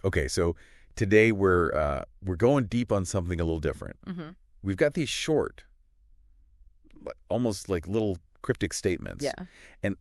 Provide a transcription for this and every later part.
Okay, so today we're going deep on something a little different. Mm-hmm. We've got these short, almost like little cryptic statements. Yeah. And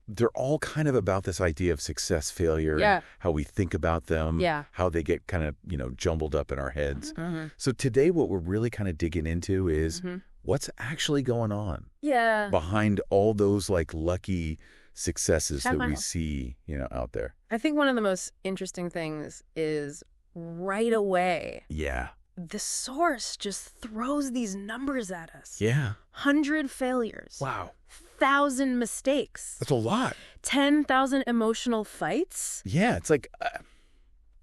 they're all kind of about this idea of success, failure, Yeah. and how we think about them, Yeah. how they get kind of, jumbled up in our heads. Mm-hmm. So today what we're really kind of digging into is Mm-hmm. what's actually going on Yeah. behind all those like lucky successes that we Wow. see, out there. I think one of the most interesting things is right away, Yeah. the source just throws these numbers at us. Yeah. 100 failures. Wow. 1,000 mistakes. That's a lot. 10,000 emotional fights. Yeah. It's like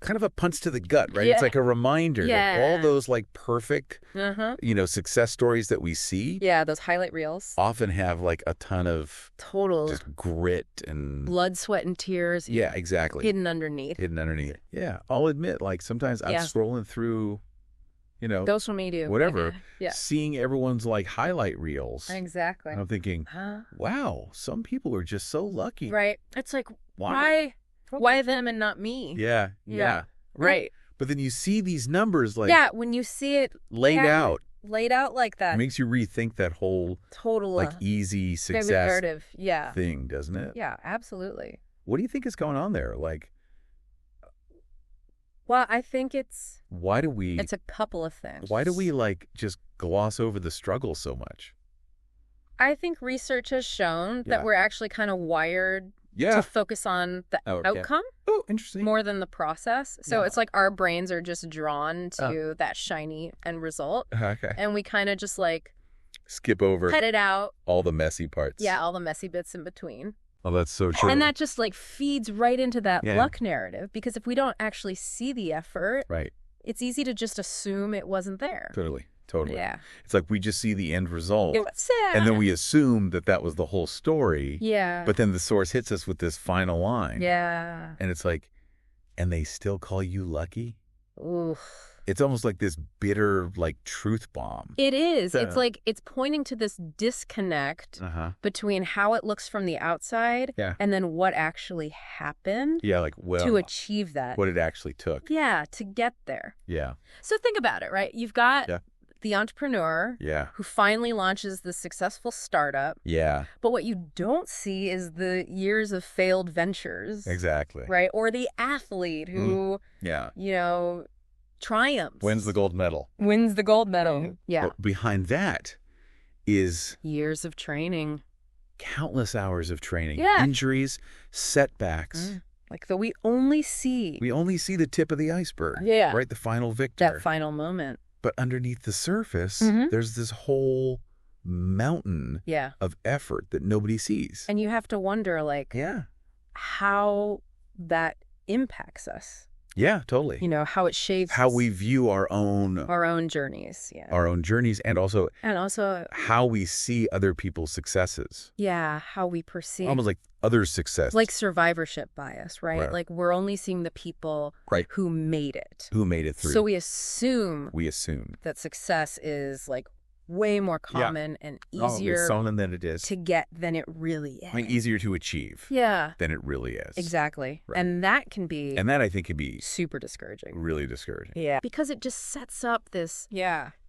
kind of a punch to the gut, right? Yeah. It's like a reminder that all Yeah. those like perfect, Uh-huh. success stories that we see Yeah, those highlight reels. often have like a ton of Total just grit and blood, sweat, and tears yeah, exactly. hidden underneath. Hidden underneath. Yeah. I'll admit, like sometimes I'm Yeah. scrolling through, Social media. whatever, Yeah. seeing everyone's like highlight reels. Exactly. And I'm thinking, Huh? wow, some people are just so lucky. Right. It's like, Why? why them and not me? Yeah. Yeah. Right. But then you see these numbers like Yeah, when you see it laid out, laid out like it that, makes you rethink that whole total like easy very success narrative. Yeah. thing, doesn't it? Yeah, absolutely. What do you think is going on there? Like, Well, I think it's why do we a couple of things. like just gloss over the struggle so much? I think research has shown Yeah. that we're actually kind of wired to focus on the Oh, yeah. outcome Oh, interesting. more than the process. So Yeah. it's like our brains are just drawn to that shiny end result. Okay. And we kind of just like Skip over cut it out. all the messy parts. Yeah, all the messy bits in between. Oh, that's so true. And that just like feeds right into that Yeah. luck narrative, because if we don't actually see the effort, right. it's easy to just assume it wasn't there. Totally. Yeah. It's like we just see the end result, It's and then we assume that was the whole story. Yeah. But then the source hits us with this final line. Yeah. And it's like, and they still call you lucky? Ooh. It's almost like this bitter, like, truth bomb. It is. Yeah. It's like it's pointing to this disconnect Uh-huh. between how it looks from the outside Yeah. and then what actually happened Yeah, like, well, to achieve that. what it actually took. Yeah, to get there. Yeah. So think about it, right? You've got Yeah. the entrepreneur Yeah. who finally launches the successful startup, Yeah. but what you don't see is the years of failed ventures, Exactly. right? Or the athlete who, Yeah. triumphs. Wins the gold medal. Wins the gold medal. Yeah. But behind that is Years of training. countless hours of training. Yeah. Injuries, setbacks. Like, though we only see We only see the tip of the iceberg. Yeah. Right? The final victor. that final moment. But underneath the surface, Mhm. there's this whole mountain Yeah. of effort that nobody sees. And you have to wonder, like, Yeah. how that impacts us. Yeah, totally. How it shapes How we view our own journeys. Yeah. our own journeys, and also And also, how we see other people's successes. yeah, how we perceive. Almost like other success. Like survivorship bias, right? Right. Like we're only seeing the people Right. who made it. Who made it through. So we assume we assume. that success is like way more common and easier Someone than it is. to get than it really is. I mean, easier to achieve Yeah, than it really is. exactly. Right. And that can be And that, I think, can be super discouraging. really discouraging. Yeah. Because it just sets up this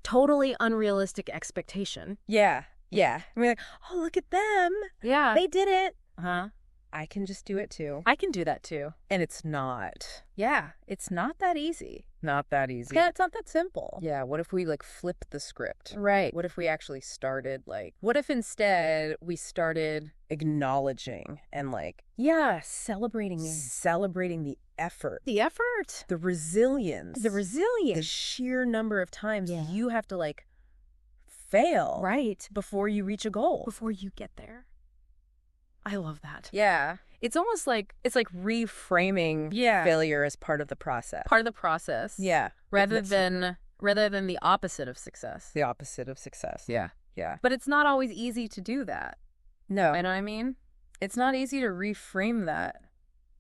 totally unrealistic expectation. Yeah. Yeah. And we're like, oh, look at them. Yeah. They did it. Uh-huh. I can just do it too. I can do that too. And it's not. Yeah. It's not that easy. Not that easy. Yeah, it's not that simple. Yeah. What if we like flip the script? Right. What if we actually started like What if instead we started, acknowledging and like celebrating celebrating the effort, the effort, the resilience, the resilience. the sheer number of times Yeah. you have to like fail Right. before you reach a goal. Before you get there. I love that. Yeah. It's almost like It's like reframing Yeah. failure as part of the process. part of the process. Yeah. Rather That's than the opposite of success. the opposite of success. Yeah. Yeah. But it's not always easy to do that. No. You know what I mean? It's not easy to reframe that.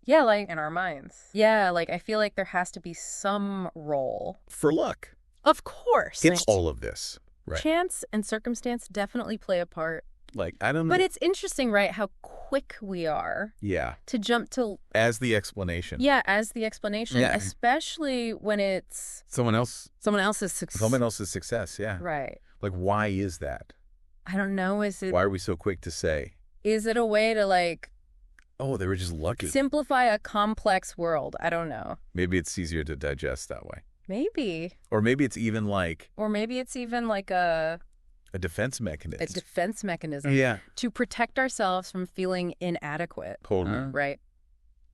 Yeah, like in our minds. I feel like there has to be some role. For luck. Of course. It's all of this. Right. Chance and circumstance definitely play a part, Like, I don't know. But it's interesting, right, how quick we are Yeah. to jump to, As the explanation. yeah, as the explanation, Yeah. especially when it's Someone else's success, yeah. Right. Like, why is that? I don't know. Why are we so quick to say, Is it a way to, like, oh, they were just lucky? simplify a complex world? I don't know. Maybe it's easier to digest that way. Maybe. Or maybe it's even like Or maybe it's even like a defense mechanism. defense mechanism Yeah. to protect ourselves from feeling inadequate. Totally. Right.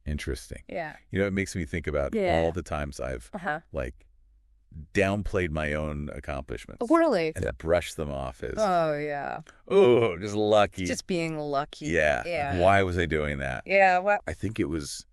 Interesting. Yeah. You know, it makes me think about Yeah. all the times I've, Uh-huh. like, downplayed my own accomplishments. Really? And brushed them off as, Oh, yeah. oh, just lucky. Just being lucky. Yeah. Yeah. Why was I doing that? Yeah. Well, I think it was,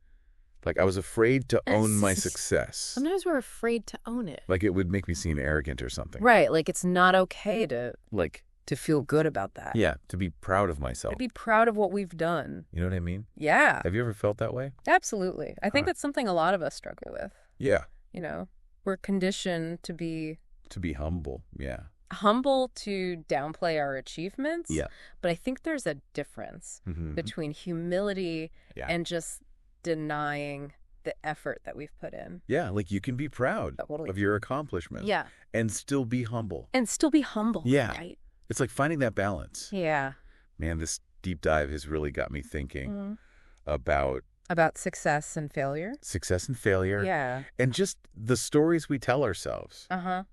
like, I was afraid to own my success. sometimes we're afraid to own it. Like, it would make me seem arrogant or something. Right. Like, it's not okay to Like, feel good about that. yeah, to be proud of myself. To be proud of what we've done. You know what I mean? Yeah. Have you ever felt that way? Absolutely. I think Huh. that's something a lot of us struggle with. Yeah. You know, we're conditioned to be To be humble. Yeah. humble, to downplay our achievements. Yeah. But I think there's a difference Mhm. between humility Yeah. and just denying the effort that we've put in. Yeah, like you can be proud Totally. of your accomplishments. Yeah. And still be humble. And still be humble. Yeah. Right? It's like finding that balance. Yeah. Man, this deep dive has really got me thinking Mhm. about About success and failure. success and failure. Yeah. And just the stories we tell ourselves Uh-huh.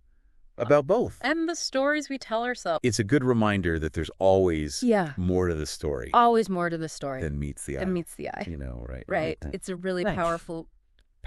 about both. And the stories we tell ourselves. It's a good reminder that there's always Yeah. more to the story Always more to the story than meets the eye. than meets the eye. You know, right? Right. It's a really Right. powerful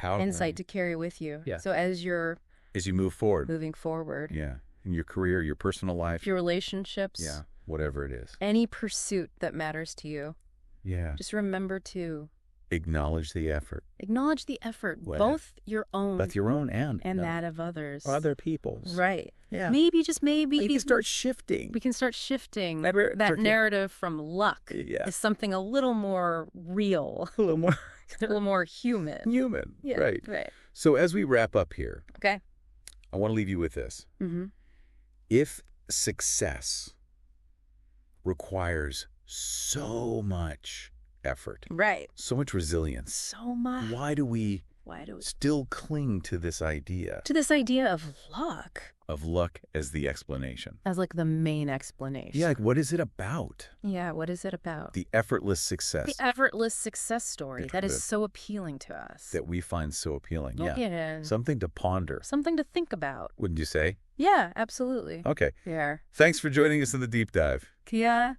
insight to carry with you. Yeah. So as you're as you move forward. moving forward, Yeah. In your career, your personal life. your relationships, Yeah. Whatever it is. any pursuit that matters to you, Yeah. just remember to Acknowledge the effort. acknowledge the effort, Well, both your own Both your own and that of others. other people's. Right. Yeah. Maybe, just maybe, We can start shifting. we can start shifting Maybe that start to- narrative from luck Yeah. is something a little more real, A little more a little more human. human. Yeah. Right. Right. So as we wrap up here, Okay. I want to leave you with this. Mm-hmm. If success requires so much effort, Right. so much resilience, So much. why do we Why do we still cling to this idea to this idea of luck of luck as the explanation? as like the main explanation? Yeah, like what is it about? Yeah, what is it about? The effortless success The effortless success story Good, that good. is so appealing to us. that we find so appealing. Oh, Yeah. yeah. Something to ponder, Something to think about. wouldn't you say? Yeah, absolutely. Okay. Yeah. Thanks for joining us in the deep dive. Yeah.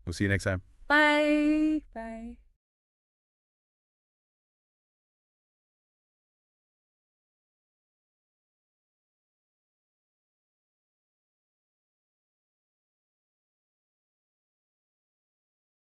We'll see you next time. Bye. Bye.